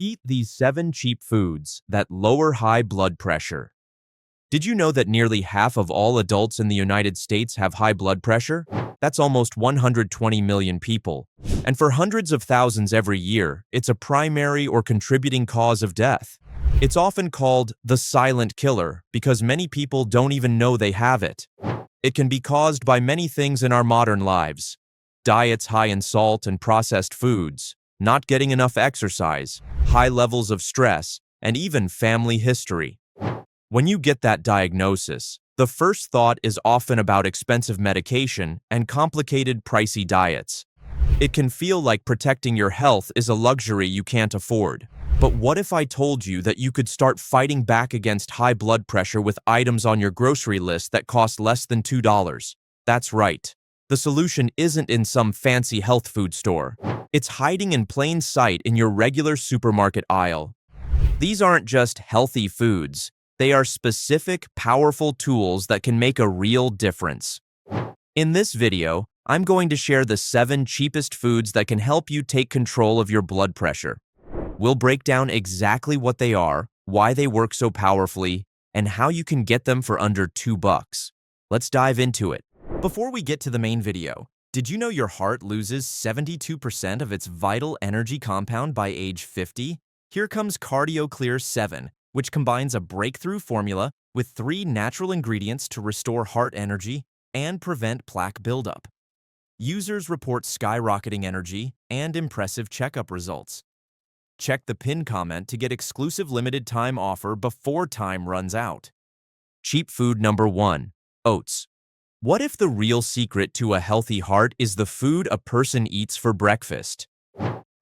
Eat these 7 cheap foods that lower high blood pressure. Did you know that nearly half of all adults in the United States have high blood pressure? That's almost 120 million people. And for hundreds of thousands every year, it's a primary or contributing cause of death. It's often called the silent killer because many people don't even know they have it. It can be caused by many things in our modern lives. Diets high in salt and processed foods, not getting enough exercise, high levels of stress, and even family history. When you get that diagnosis, the first thought is often about expensive medication and complicated, pricey diets. It can feel like protecting your health is a luxury you can't afford. But what if I told you that you could start fighting back against high blood pressure with items on your grocery list that cost less than $2? That's right. The solution isn't in some fancy health food store. It's hiding in plain sight in your regular supermarket aisle. These aren't just healthy foods. They are specific, powerful tools that can make a real difference. In this video, I'm going to share the 7 cheapest foods that can help you take control of your blood pressure. We'll break down exactly what they are, why they work so powerfully, and how you can get them for under $2. Let's dive into it. Before we get to the main video, did you know your heart loses 72% of its vital energy compound by age 50? Here comes CardioClear 7, which combines a breakthrough formula with 3 natural ingredients to restore heart energy and prevent plaque buildup. Users report skyrocketing energy and impressive checkup results. Check the pinned comment to get exclusive limited time offer before time runs out. Cheap food number 1, oats. What if the real secret to a healthy heart is the food a person eats for breakfast?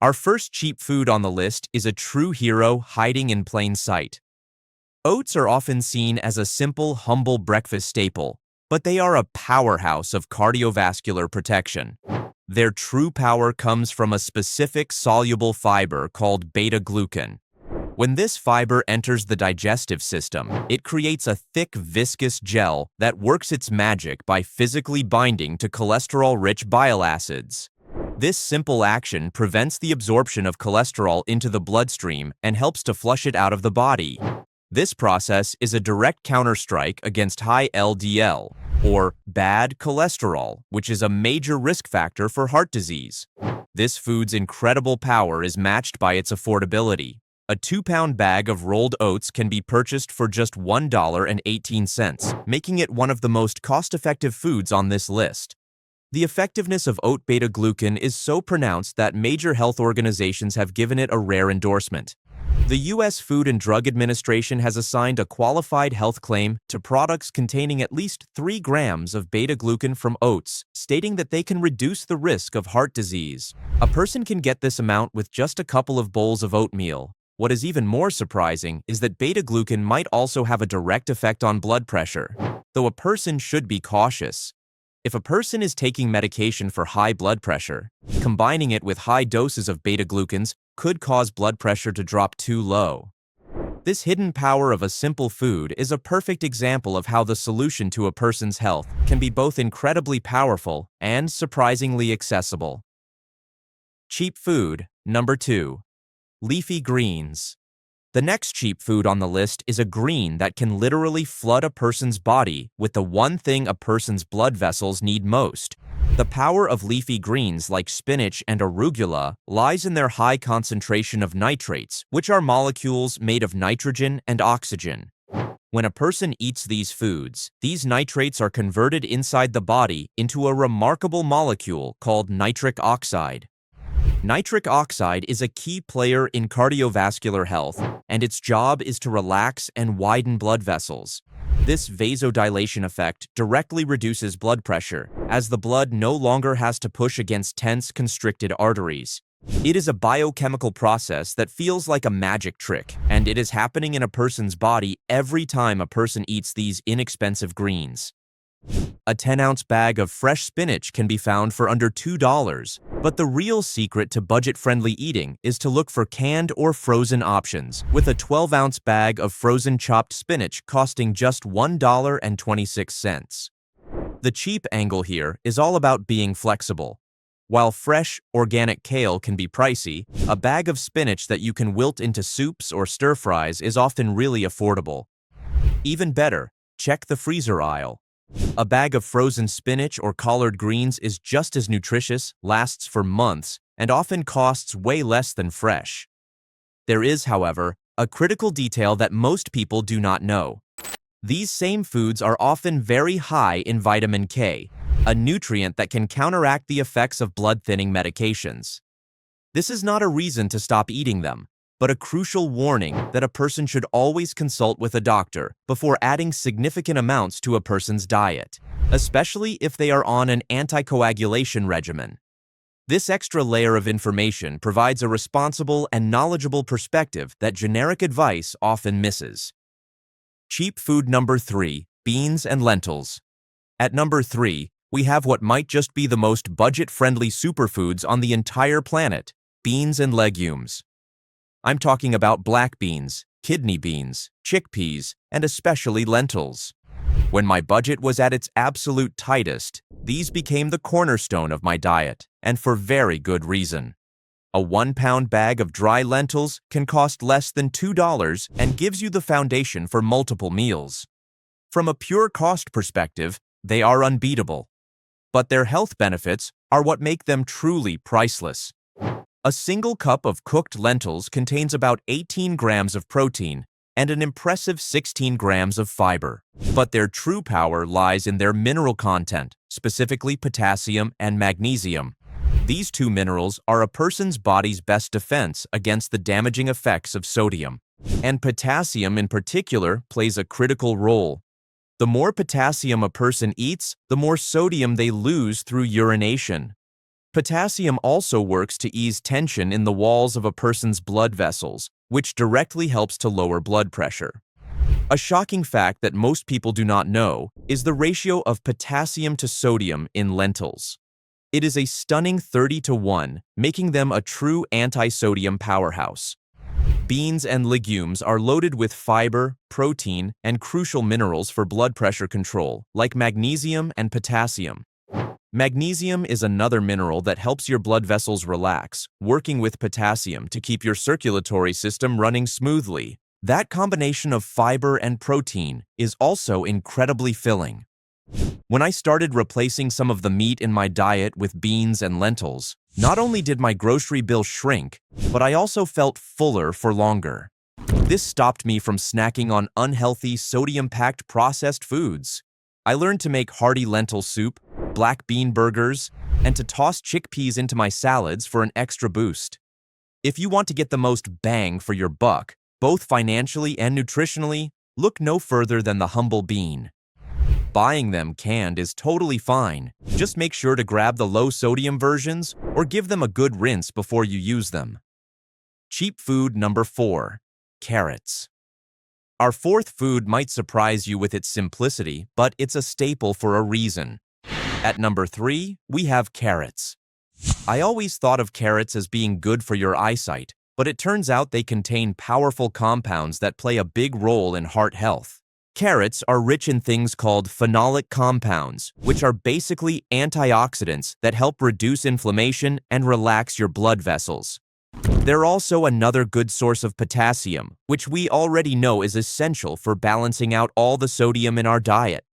Our first cheap food on the list is a true hero hiding in plain sight. Oats are often seen as a simple, humble breakfast staple, but they are a powerhouse of cardiovascular protection. Their true power comes from a specific soluble fiber called beta-glucan. When this fiber enters the digestive system, it creates a thick, viscous gel that works its magic by physically binding to cholesterol-rich bile acids. This simple action prevents the absorption of cholesterol into the bloodstream and helps to flush it out of the body. This process is a direct counterstrike against high LDL, or bad cholesterol, which is a major risk factor for heart disease. This food's incredible power is matched by its affordability. A 2-pound bag of rolled oats can be purchased for just $1.18, making it one of the most cost-effective foods on this list. The effectiveness of oat beta-glucan is so pronounced that major health organizations have given it a rare endorsement. The U.S. Food and Drug Administration has assigned a qualified health claim to products containing at least 3 grams of beta-glucan from oats, stating that they can reduce the risk of heart disease. A person can get this amount with just a couple of bowls of oatmeal. What is even more surprising is that beta-glucan might also have a direct effect on blood pressure, though a person should be cautious. If a person is taking medication for high blood pressure, combining it with high doses of beta-glucans could cause blood pressure to drop too low. This hidden power of a simple food is a perfect example of how the solution to a person's health can be both incredibly powerful and surprisingly accessible. Cheap food number 2, leafy greens. The next cheap food on the list is a green that can literally flood a person's body with the one thing a person's blood vessels need most. The power of leafy greens like spinach and arugula lies in their high concentration of nitrates, which are molecules made of nitrogen and oxygen. When a person eats these foods, these nitrates are converted inside the body into a remarkable molecule called nitric oxide. Nitric oxide is a key player in cardiovascular health, and its job is to relax and widen blood vessels. This vasodilation effect directly reduces blood pressure, as the blood no longer has to push against tense, constricted arteries. It is a biochemical process that feels like a magic trick, and it is happening in a person's body every time a person eats these inexpensive greens. A 10-ounce bag of fresh spinach can be found for under $2, but the real secret to budget-friendly eating is to look for canned or frozen options, with a 12-ounce bag of frozen chopped spinach costing just $1.26. The cheap angle here is all about being flexible. While fresh, organic kale can be pricey, a bag of spinach that you can wilt into soups or stir-fries is often really affordable. Even better, check the freezer aisle. A bag of frozen spinach or collard greens is just as nutritious, lasts for months, and often costs way less than fresh. There is, however, a critical detail that most people do not know. These same foods are often very high in vitamin K, a nutrient that can counteract the effects of blood-thinning medications. This is not a reason to stop eating them, but a crucial warning that a person should always consult with a doctor before adding significant amounts to a person's diet, especially if they are on an anticoagulation regimen. This extra layer of information provides a responsible and knowledgeable perspective that generic advice often misses. Cheap food number 3, beans and lentils. At number 3, we have what might just be the most budget-friendly superfoods on the entire planet, beans and legumes. I'm talking about black beans, kidney beans, chickpeas, and especially lentils. When my budget was at its absolute tightest, these became the cornerstone of my diet, and for very good reason. A 1-pound bag of dry lentils can cost less than $2 and gives you the foundation for multiple meals. From a pure cost perspective, they are unbeatable. But their health benefits are what make them truly priceless. A single cup of cooked lentils contains about 18 grams of protein and an impressive 16 grams of fiber. But their true power lies in their mineral content, specifically potassium and magnesium. These two minerals are a person's body's best defense against the damaging effects of sodium. And potassium in particular plays a critical role. The more potassium a person eats, the more sodium they lose through urination. Potassium also works to ease tension in the walls of a person's blood vessels, which directly helps to lower blood pressure. A shocking fact that most people do not know is the ratio of potassium to sodium in lentils. It is a stunning 30-to-1, making them a true anti-sodium powerhouse. Beans and legumes are loaded with fiber, protein, and crucial minerals for blood pressure control, like magnesium and potassium. Magnesium is another mineral that helps your blood vessels relax, working with potassium to keep your circulatory system running smoothly. That combination of fiber and protein is also incredibly filling. When I started replacing some of the meat in my diet with beans and lentils, not only did my grocery bill shrink, but I also felt fuller for longer. This stopped me from snacking on unhealthy, sodium-packed processed foods. I learned to make hearty lentil soup, black bean burgers, and to toss chickpeas into my salads for an extra boost. If you want to get the most bang for your buck, both financially and nutritionally, look no further than the humble bean. Buying them canned is totally fine. Just make sure to grab the low-sodium versions or give them a good rinse before you use them. Cheap food number 4, carrots. Our fourth food might surprise you with its simplicity, but it's a staple for a reason. At number 3, we have carrots. I always thought of carrots as being good for your eyesight, but it turns out they contain powerful compounds that play a big role in heart health. Carrots are rich in things called phenolic compounds, which are basically antioxidants that help reduce inflammation and relax your blood vessels. They're also another good source of potassium, which we already know is essential for balancing out all the sodium in our diet.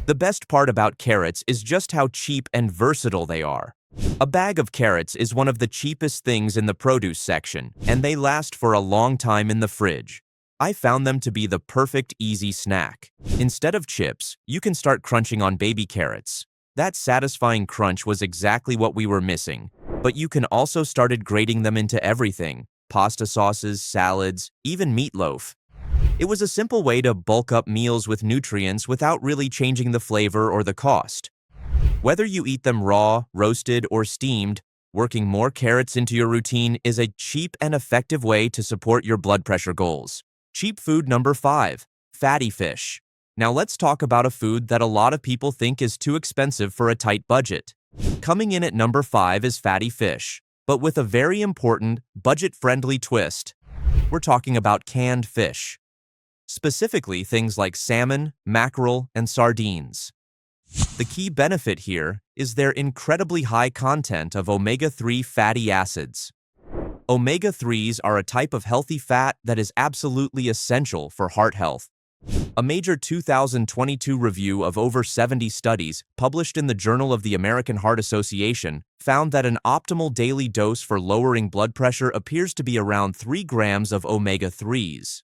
The best part about carrots is just how cheap and versatile they are. A bag of carrots is one of the cheapest things in the produce section, and they last for a long time in the fridge. I found them to be the perfect easy snack. Instead of chips, you can start crunching on baby carrots. That satisfying crunch was exactly what we were missing, but you can also start grating them into everything: pasta sauces, salads, even meatloaf. It was a simple way to bulk up meals with nutrients without really changing the flavor or the cost. Whether you eat them raw, roasted, or steamed, working more carrots into your routine is a cheap and effective way to support your blood pressure goals. Cheap food number 5, fatty fish. Now let's talk about a food that a lot of people think is too expensive for a tight budget. Coming in at number 5 is fatty fish, but with a very important, budget-friendly twist. We're talking about canned fish. Specifically things like salmon, mackerel, and sardines. The key benefit here is their incredibly high content of omega-3 fatty acids. Omega-3s are a type of healthy fat that is absolutely essential for heart health. A major 2022 review of over 70 studies published in the Journal of the American Heart Association found that an optimal daily dose for lowering blood pressure appears to be around 3 grams of omega-3s.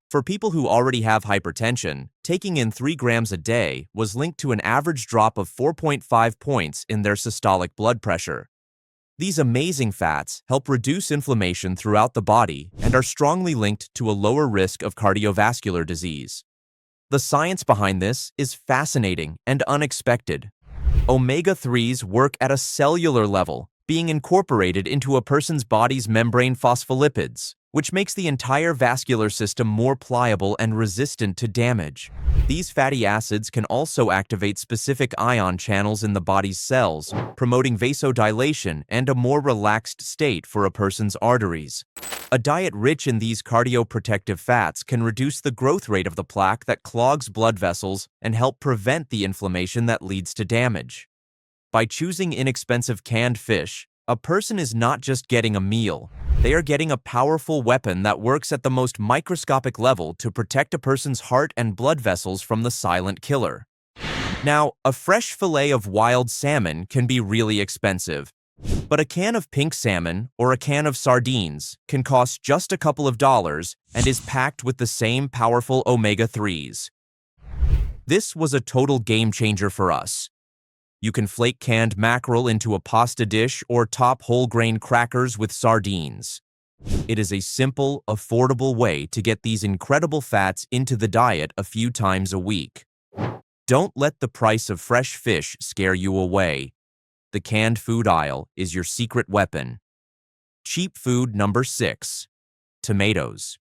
For people who already have hypertension, taking in 3 grams a day was linked to an average drop of 4.5 points in their systolic blood pressure. These amazing fats help reduce inflammation throughout the body and are strongly linked to a lower risk of cardiovascular disease. The science behind this is fascinating and unexpected. Omega-3s work at a cellular level, being incorporated into a person's body's membrane phospholipids, which makes the entire vascular system more pliable and resistant to damage. These fatty acids can also activate specific ion channels in the body's cells, promoting vasodilation and a more relaxed state for a person's arteries. A diet rich in these cardioprotective fats can reduce the growth rate of the plaque that clogs blood vessels and help prevent the inflammation that leads to damage. By choosing inexpensive canned fish, a person is not just getting a meal. They are getting a powerful weapon that works at the most microscopic level to protect a person's heart and blood vessels from the silent killer. Now, a fresh fillet of wild salmon can be really expensive, but a can of pink salmon or a can of sardines can cost just a couple of dollars and is packed with the same powerful omega-3s. This was a total game changer for us. You can flake canned mackerel into a pasta dish or top whole grain crackers with sardines. It is a simple, affordable way to get these incredible fats into the diet a few times a week. Don't let the price of fresh fish scare you away. The canned food aisle is your secret weapon. Cheap food number 6. Tomatoes.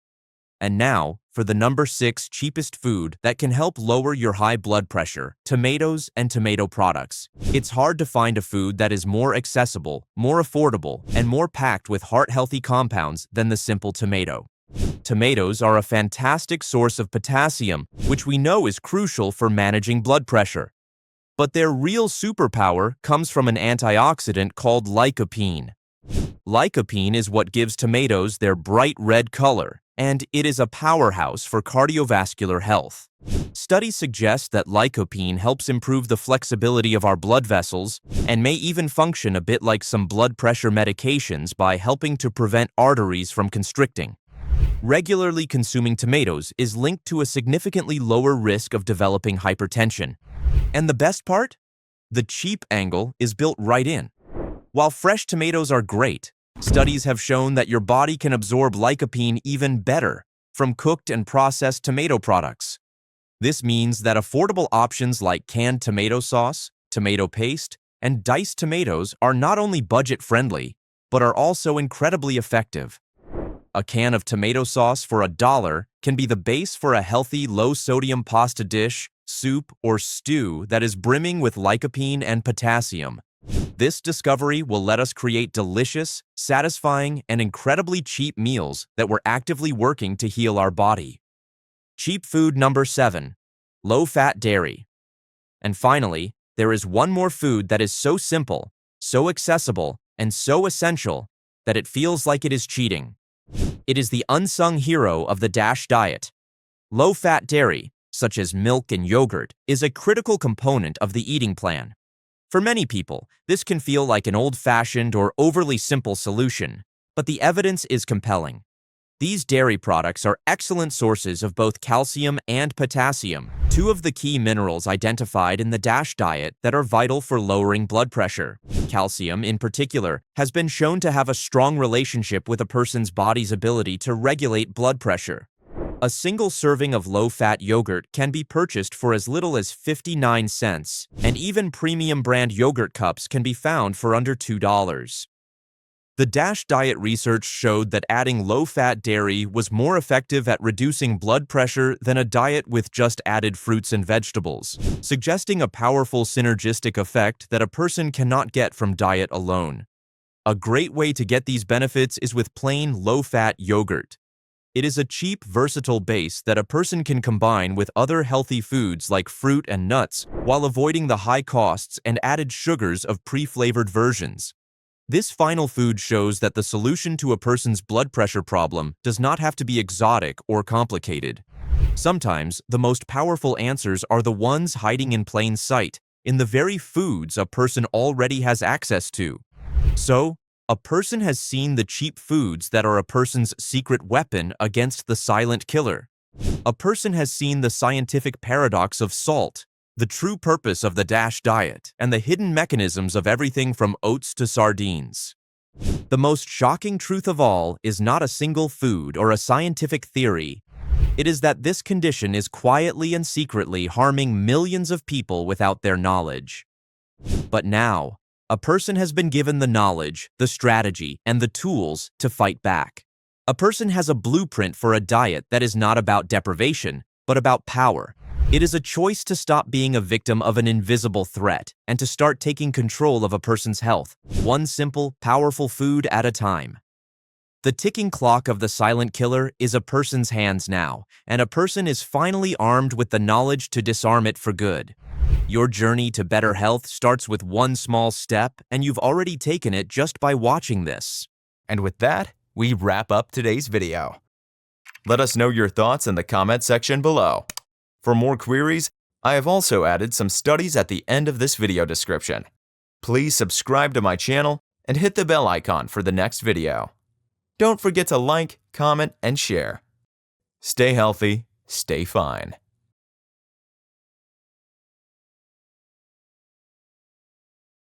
And now, for the number 6 cheapest food that can help lower your high blood pressure, tomatoes and tomato products. It's hard to find a food that is more accessible, more affordable, and more packed with heart-healthy compounds than the simple tomato. Tomatoes are a fantastic source of potassium, which we know is crucial for managing blood pressure. But their real superpower comes from an antioxidant called lycopene. Lycopene is what gives tomatoes their bright red color, and it is a powerhouse for cardiovascular health. Studies suggest that lycopene helps improve the flexibility of our blood vessels and may even function a bit like some blood pressure medications by helping to prevent arteries from constricting. Regularly consuming tomatoes is linked to a significantly lower risk of developing hypertension. And the best part? The cheap angle is built right in. While fresh tomatoes are great, studies have shown that your body can absorb lycopene even better from cooked and processed tomato products. This means that affordable options like canned tomato sauce, tomato paste, and diced tomatoes are not only budget-friendly, but are also incredibly effective. A can of tomato sauce for $1 can be the base for a healthy, low-sodium pasta dish, soup, or stew that is brimming with lycopene and potassium. This discovery will let us create delicious, satisfying, and incredibly cheap meals that we're actively working to heal our body. Cheap food number 7. Low-fat dairy. And finally, there is one more food that is so simple, so accessible, and so essential that it feels like it is cheating. It is the unsung hero of the DASH diet. Low-fat dairy, such as milk and yogurt, is a critical component of the eating plan. For many people, this can feel like an old-fashioned or overly simple solution, but the evidence is compelling. These dairy products are excellent sources of both calcium and potassium, two of the key minerals identified in the DASH diet that are vital for lowering blood pressure. Calcium, in particular, has been shown to have a strong relationship with a person's body's ability to regulate blood pressure. A single serving of low-fat yogurt can be purchased for as little as 59 cents, and even premium brand yogurt cups can be found for under $2. The DASH diet research showed that adding low-fat dairy was more effective at reducing blood pressure than a diet with just added fruits and vegetables, suggesting a powerful synergistic effect that a person cannot get from diet alone. A great way to get these benefits is with plain low-fat yogurt. It is a cheap, versatile base that a person can combine with other healthy foods like fruit and nuts while avoiding the high costs and added sugars of pre-flavored versions. This final food shows that the solution to a person's blood pressure problem does not have to be exotic or complicated. Sometimes, the most powerful answers are the ones hiding in plain sight, in the very foods a person already has access to. So, a person has seen the cheap foods that are a person's secret weapon against the silent killer. A person has seen the scientific paradox of salt, the true purpose of the DASH diet, and the hidden mechanisms of everything from oats to sardines. The most shocking truth of all is not a single food or a scientific theory. It is that this condition is quietly and secretly harming millions of people without their knowledge. But now, a person has been given the knowledge, the strategy, and the tools to fight back. A person has a blueprint for a diet that is not about deprivation, but about power. It is a choice to stop being a victim of an invisible threat and to start taking control of a person's health, one simple, powerful food at a time. The ticking clock of the silent killer is a person's hands now, and a person is finally armed with the knowledge to disarm it for good. Your journey to better health starts with one small step, and you've already taken it just by watching this. And with that, we wrap up today's video. Let us know your thoughts in the comment section below. For more queries, I have also added some studies at the end of this video description. Please subscribe to my channel and hit the bell icon for the next video. Don't forget to like, comment, and share. Stay healthy, stay fine.